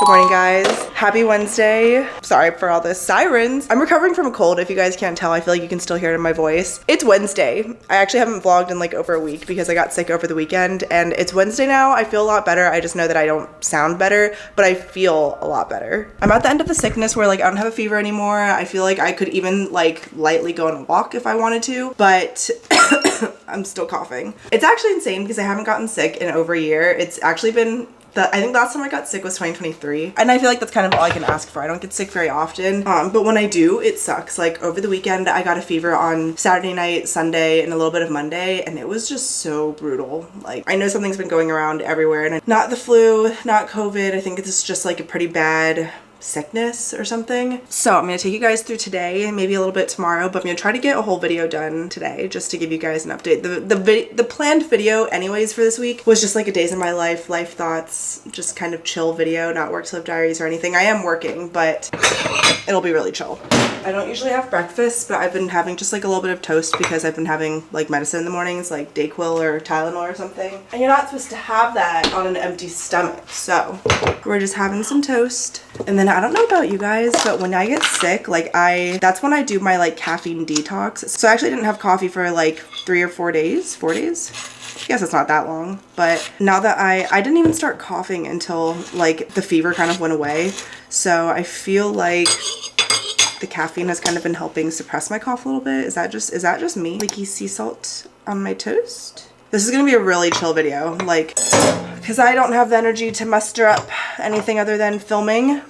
Good morning, guys. Happy Wednesday. Sorry for all the sirens. I'm recovering from a cold. If you guys can't tell, I feel like you can still hear it in my voice. It's Wednesday. I actually haven't vlogged in like over a week because I got sick over the weekend, and it's Wednesday now. I feel a lot better. I just know that I don't sound better, but I feel a lot better. I'm at the end of the sickness where like I don't have a fever anymore. I feel like I could even like lightly go on a walk if I wanted to, but I'm still coughing. It's actually insane because I haven't gotten sick in over a year. It's actually been I think last time I got sick was 2023, and I feel like that's kind of all I can ask for. I don't get sick very often, but when I do, it sucks. Like over the weekend, I got a fever on Saturday night, Sunday, and a little bit of Monday, and it was just so brutal. Like I know something's been going around everywhere, and not the flu, not COVID. I think it's just like a pretty bad sickness or something. So I'm gonna take you guys through today, maybe a little bit tomorrow, but I'm gonna try to get a whole video done today just to give you guys an update. The planned video anyways for this week was just like a days in my life thoughts, just kind of chill video, not work to live diaries or anything. I am working, but it'll be really chill. I don't usually have breakfast, but I've been having just like a little bit of toast because I've been having like medicine in the mornings, like Dayquil or Tylenol or something. And you're not supposed to have that on an empty stomach. So we're just having some toast. And then I don't know about you guys, but when I get sick, like that's when I do my like caffeine detox. So I actually didn't have coffee for like 3 or 4 days. 4 days? I guess it's not that long, but now that I didn't even start coughing until like the fever kind of went away. So I feel like the caffeine has kind of been helping suppress my cough a little bit. Is that just me? Flaky sea salt on my toast. This is gonna be a really chill video, like, because I don't have the energy to muster up anything other than filming.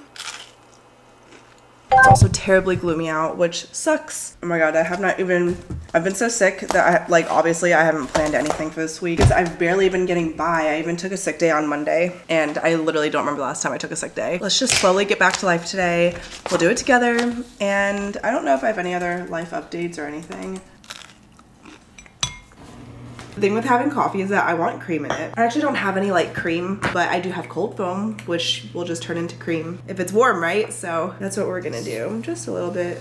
It's also terribly gloomy out, which sucks. Oh my god, I've been so sick that obviously I haven't planned anything for this week because I've barely been getting by. I even took a sick day on Monday, and I literally don't remember the last time I took a sick day. Let's just slowly get back to life today. We'll do it together, and I don't know if I have any other life updates or anything. The thing with having coffee is that I want cream in it. I actually don't have any like cream, but I do have cold foam, which will just turn into cream if it's warm, right? So that's what we're gonna do. Just a little bit.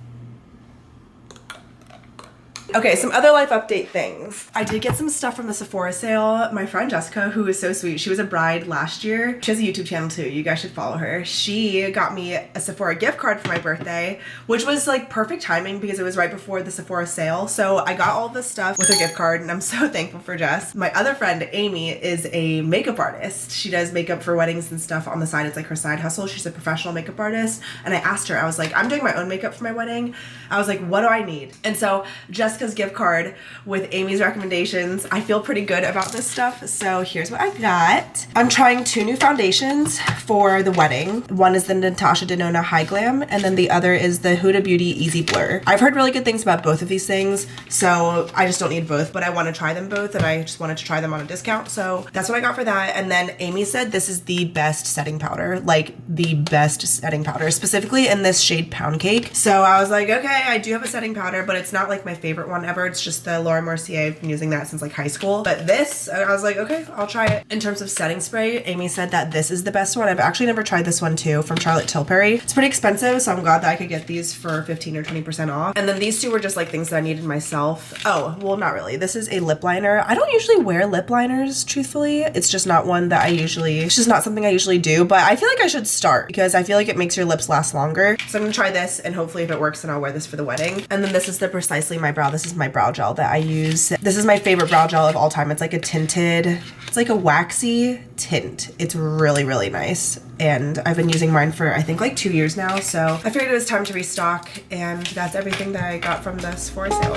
Okay, some other life update things. I did get some stuff from the Sephora sale. My friend Jessica, who is so sweet, she was a bride last year. She has a YouTube channel too. You guys should follow her. She got me a Sephora gift card for my birthday, which was like perfect timing because it was right before the Sephora sale. So I got all this stuff with her gift card, and I'm so thankful for Jess. My other friend, Amy, is a makeup artist. She does makeup for weddings and stuff on the side. It's like her side hustle. She's a professional makeup artist. And I asked her, I was like, I'm doing my own makeup for my wedding. I was like, what do I need? And so Jessica's gift card with Amy's recommendations. I feel pretty good about this stuff. So here's what I got. I'm trying 2 new foundations for the wedding. One is the Natasha Denona High Glam, and then the other is the Huda Beauty Easy Blur. I've heard really good things about both of these things, so I just don't need both, but I want to try them both, and I just wanted to try them on a discount. So that's what I got for that. And then Amy said this is the best setting powder, like the best setting powder, specifically in this shade Pound Cake. So I was like, okay, I do have a setting powder, but it's not like my favorite one ever. It's just the Laura Mercier. I've been using that since like high school. But this, I was like, okay, I'll try it. In terms of setting spray, Amy said that this is the best one. I've actually never tried this one too, from Charlotte Tilbury. It's pretty expensive, so I'm glad that I could get these for 15 or 20% off. And then these two were just like things that I needed myself. Oh, well, not really. This is a lip liner. I don't usually wear lip liners, truthfully. It's just not one that it's just not something I usually do, but I feel like I should start because I feel like it makes your lips last longer. So I'm gonna try this, and hopefully if it works, then I'll wear this for the wedding. And then this is the Precisely My Brow. This is my brow gel that I use. This is my favorite brow gel of all time. It's like a tinted, it's like a waxy tint. It's really, really nice. And I've been using mine for I think like 2 years now. So I figured it was time to restock, and that's everything that I got from the Sephora sale.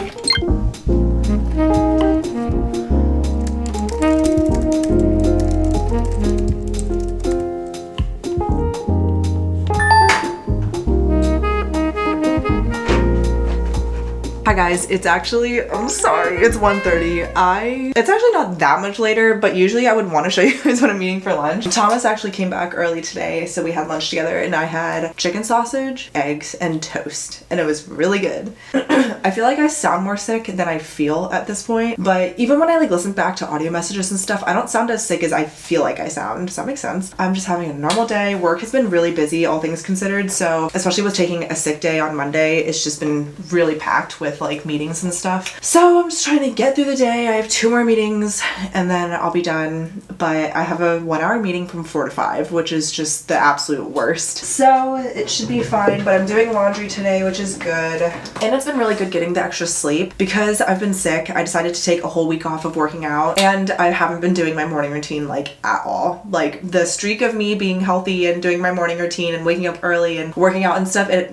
Hi guys, it's actually, I'm sorry, it's 1:30. It's actually not that much later, but usually I would want to show you guys what I'm eating for lunch. Thomas actually came back early today, so we had lunch together, and I had chicken sausage, eggs, and toast, and it was really good. I feel like I sound more sick than I feel at this point, but even when I like listen back to audio messages and stuff, I don't sound as sick as I feel like I sound. Does that make sense? I'm just having a normal day. Work has been really busy, all things considered, so especially with taking a sick day on Monday, it's just been really packed with with like meetings and stuff. So I'm just trying to get through the day. I have 2 more meetings and then I'll be done. But I have a 1-hour meeting from 4 to 5, which is just the absolute worst. So it should be fine, but I'm doing laundry today, which is good. And it's been really good getting the extra sleep because I've been sick. I decided to take a whole week off of working out and I haven't been doing my morning routine like at all. Like the streak of me being healthy and doing my morning routine and waking up early and working out and stuff, it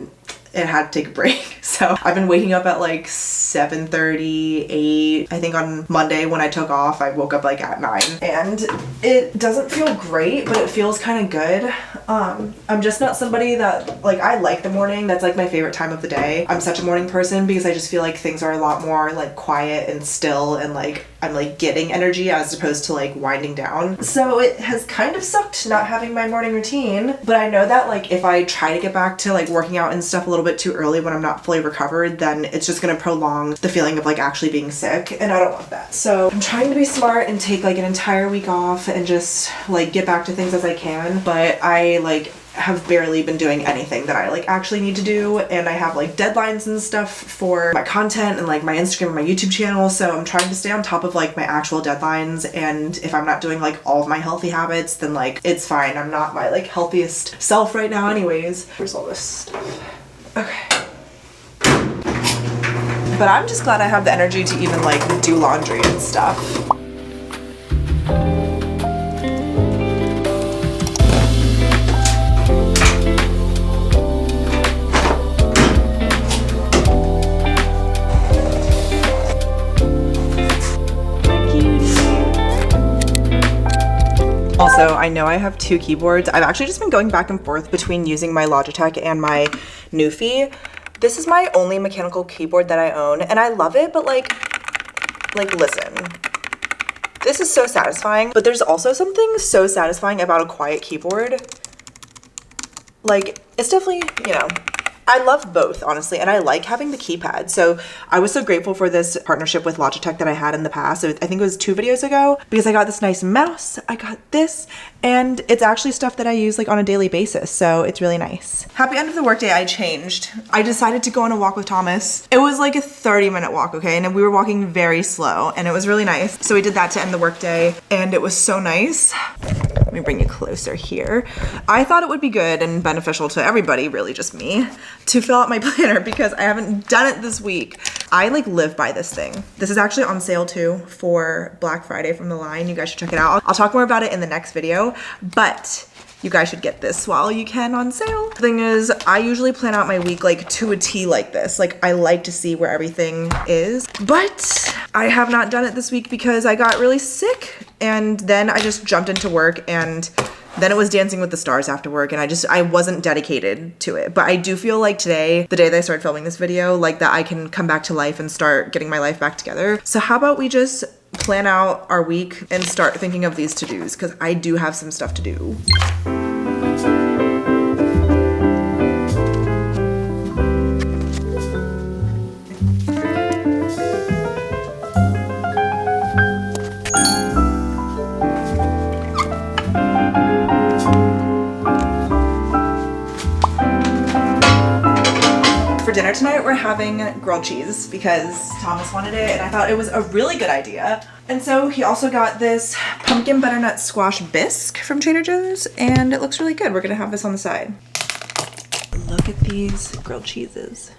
had to take a break. So I've been waking up at like 7:30, 8. I think on Monday when I took off, I woke up like at 9. And it doesn't feel great, but it feels kind of good. I'm just not somebody that, like, I like the morning. That's like my favorite time of the day. I'm such a morning person because I just feel like things are a lot more like quiet and still and like I'm like getting energy as opposed to like winding down. So it has kind of sucked not having my morning routine, but I know that like if I try to get back to like working out and stuff a little bit too early when I'm not fully recovered, then it's just gonna prolong the feeling of like actually being sick, and I don't want that. So I'm trying to be smart and take like an entire week off and just like get back to things as I can, but I like have barely been doing anything that I like actually need to do, and I have like deadlines and stuff for my content and like my Instagram and my YouTube channel, so I'm trying to stay on top of like my actual deadlines. And if I'm not doing like all of my healthy habits, then like it's fine. I'm not my like healthiest self right now anyways. Here's all this stuff. Okay. But I'm just glad I have the energy to even like do laundry and stuff. Also, I know I have 2 keyboards. I've actually just been going back and forth between using my Logitech and my Newfie. This is my only mechanical keyboard that I own, and I love it, but like listen. This is so satisfying, but there's also something so satisfying about a quiet keyboard. Like, it's definitely, you know, I love both, honestly, and I like having the keypad. So I was so grateful for this partnership with Logitech that I had in the past. I think it was 2 videos ago, because I got this nice mouse, I got this, and it's actually stuff that I use like on a daily basis. So it's really nice. Happy end of the workday. I changed. I decided to go on a walk with Thomas. It was like a 30-minute walk, okay? And we were walking very slow and it was really nice. So we did that to end the workday and it was so nice. Let me bring you closer here. I thought it would be good and beneficial to everybody, really just me, to fill out my planner because I haven't done it this week. I like live by this thing. This is actually on sale too for Black Friday from the line. You guys should check it out. I'll talk more about it in the next video, but you guys should get this while you can on sale. The thing is, I usually plan out my week like to a T like this. Like I like to see where everything is, but I have not done it this week because I got really sick and then I just jumped into work and then it was Dancing with the Stars after work and I wasn't dedicated to it. But I do feel like today, the day that I started filming this video, like that I can come back to life and start getting my life back together. So how about we just plan out our week and start thinking of these to-dos because I do have some stuff to do. For dinner tonight, we're having grilled cheese because Thomas wanted it and I thought it was a really good idea. And so he also got this pumpkin butternut squash bisque from Trader Joe's and it looks really good. We're gonna have this on the side. Look at these grilled cheeses.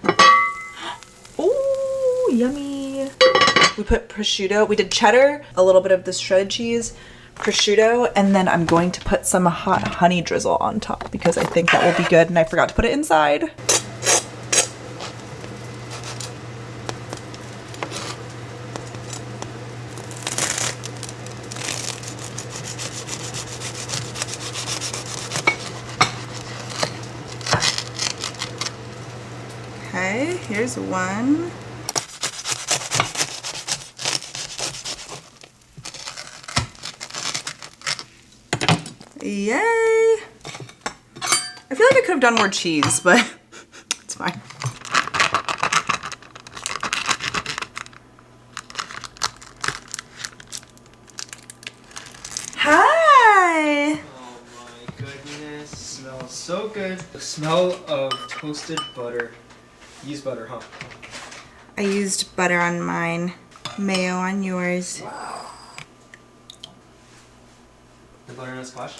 Oh, yummy. We put prosciutto, we did cheddar, a little bit of this shredded cheese, prosciutto, and then I'm going to put some hot honey drizzle on top because I think that will be good and I forgot to put it inside. Okay, here's one. Yay! I feel like I could have done more cheese, but it's fine. Hi! Oh my goodness, smells so good. The smell of toasted butter. Use butter, huh? I used butter on mine, mayo on yours. The butternut squash?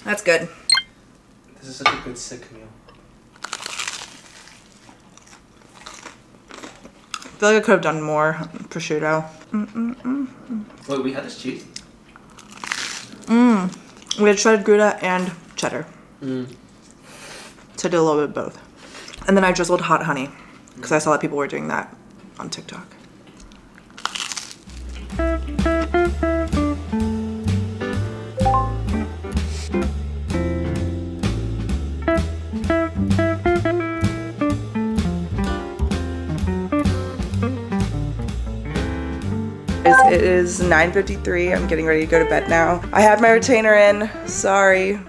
That's good. This is such a good sick meal. I feel like I could have done more prosciutto. Wait, we had this cheese? We had shredded Gouda and cheddar. So I did a little bit of both. And then I drizzled hot honey because I saw that people were doing that on TikTok. It is 9:53. I'm getting ready to go to bed now. I have my retainer in. Sorry.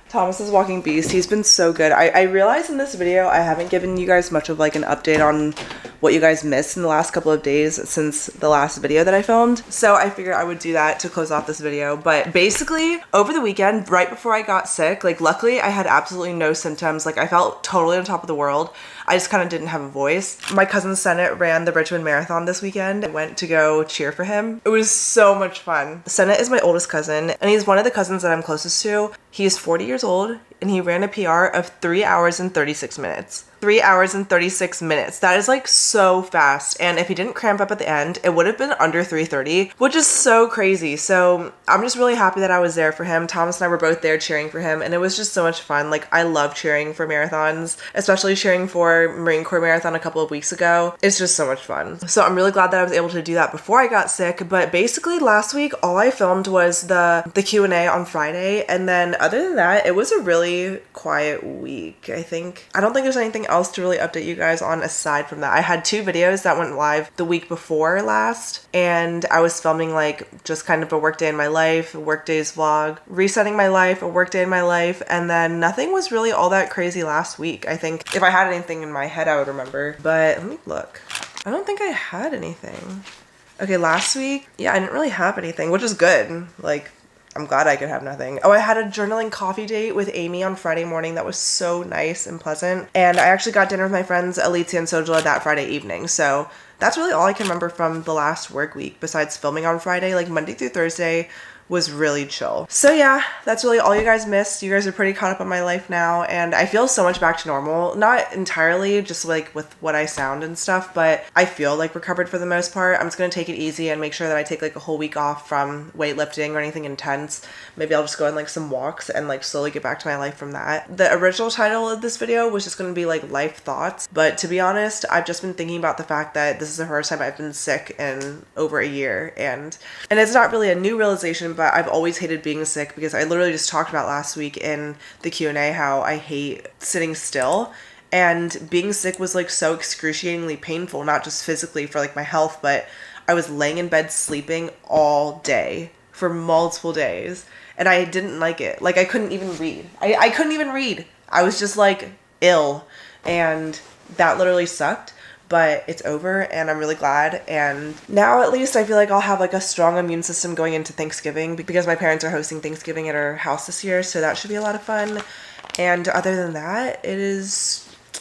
Thomas is walking beast. He's been so good. I realized in this video I haven't given you guys much of like an update on what you guys missed in the last couple of days since the last video that I filmed. So I figured I would do that to close off this video. But basically over the weekend, right before I got sick, like luckily I had absolutely no symptoms. Like I felt totally on top of the world. I just kind of didn't have a voice. My cousin Senate ran the Richmond Marathon this weekend. I went to go cheer for him. It was so much fun. Senate is my oldest cousin and he's one of the cousins that I'm closest to. He is 40 years old and he ran a PR of 3 hours and 36 minutes. 3 hours and 36 minutes. That is like so fast. And if he didn't cramp up at the end, it would have been under 3:30, which is so crazy. So I'm just really happy that I was there for him. Thomas and I were both there cheering for him and it was just so much fun. Like I love cheering for marathons, especially cheering for Marine Corps Marathon a couple of weeks ago. It's just so much fun. So I'm really glad that I was able to do that before I got sick. But basically last week, all I filmed was the Q&A on Friday. And then other than that, it was a really quiet week, I think. I don't think there's anything else to really update you guys on aside from that. I had 2 videos that went live the week before last and I was filming like just kind of a work day in my life, a work days vlog, resetting my life, a work day in my life, and then nothing was really all that crazy last week. I think if I had anything in my head I would remember, but let me look. I don't think I had anything. Okay, last week, yeah, I didn't really have anything, which is good. Like I'm glad I could have nothing. Oh, I had a journaling coffee date with Amy on Friday morning. That was so nice and pleasant. And I actually got dinner with my friends Alicia and Sojala that Friday evening. So that's really all I can remember from the last work week besides filming on Friday. Like Monday through Thursday was really chill. So yeah, that's really all you guys missed. You guys are pretty caught up on my life now and I feel so much back to normal. Not entirely, just like with what I sound and stuff, but I feel like recovered for the most part. I'm just gonna take it easy and make sure that I take like a whole week off from weightlifting or anything intense. Maybe I'll just go on like some walks and like slowly get back to my life from that. The original title of this video was just gonna be like life thoughts, but to be honest, I've just been thinking about the fact that this is the first time I've been sick in over a year and it's not really a new realization, but I've always hated being sick because I literally just talked about last week in the Q&A how I hate sitting still, and being sick was like so excruciatingly painful, not just physically for like my health, but I was laying in bed sleeping all day for multiple days and I didn't like it. Like I couldn't even read. I couldn't even read. I was just like ill and that literally sucked. But it's over and I'm really glad. And now at least I feel like I'll have like a strong immune system going into Thanksgiving because my parents are hosting Thanksgiving at our house this year. So that should be a lot of fun. And other than that,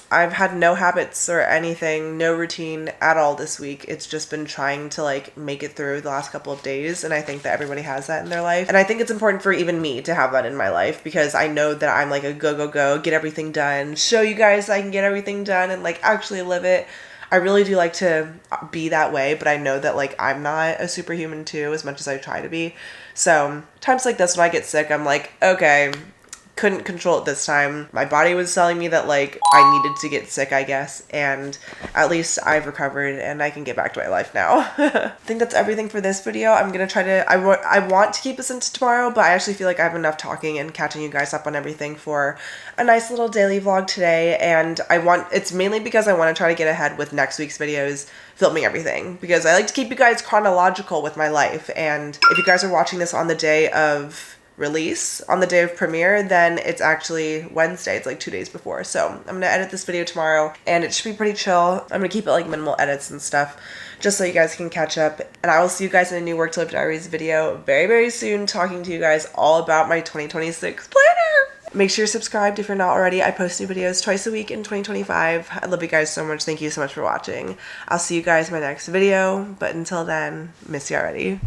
I've had no habits or anything, no routine at all this week. It's just been trying to like make it through the last couple of days. And I think that everybody has that in their life. And I think it's important for even me to have that in my life because I know that I'm like a go, get everything done, show you guys I can get everything done and like actually live it. I really do like to be that way, but I know that like I'm not a superhuman too, as much as I try to be. So times like this when I get sick, I'm like, okay, couldn't control it this time. My body was telling me that like I needed to get sick, I guess, and at least I've recovered and I can get back to my life now. I think that's everything for this video. I'm gonna try to, I want to keep this into tomorrow, but I actually feel like I have enough talking and catching you guys up on everything for a nice little daily vlog today. And it's mainly because I want to try to get ahead with next week's videos, filming everything, because I like to keep you guys chronological with my life. And if you guys are watching this on the day of release, on the day of premiere, then it's actually Wednesday. It's like 2 days before. So I'm gonna edit this video tomorrow and it should be pretty chill. I'm gonna keep it like minimal edits and stuff just so you guys can catch up. And I will see you guys in a new Work to Live Diaries video very, very soon, talking to you guys all about my 2026 planner. Make sure you're subscribed if you're not already. I post new videos twice a week in 2025. I love you guys so much. Thank you so much for watching. I'll see you guys in my next video, but until then, miss you already.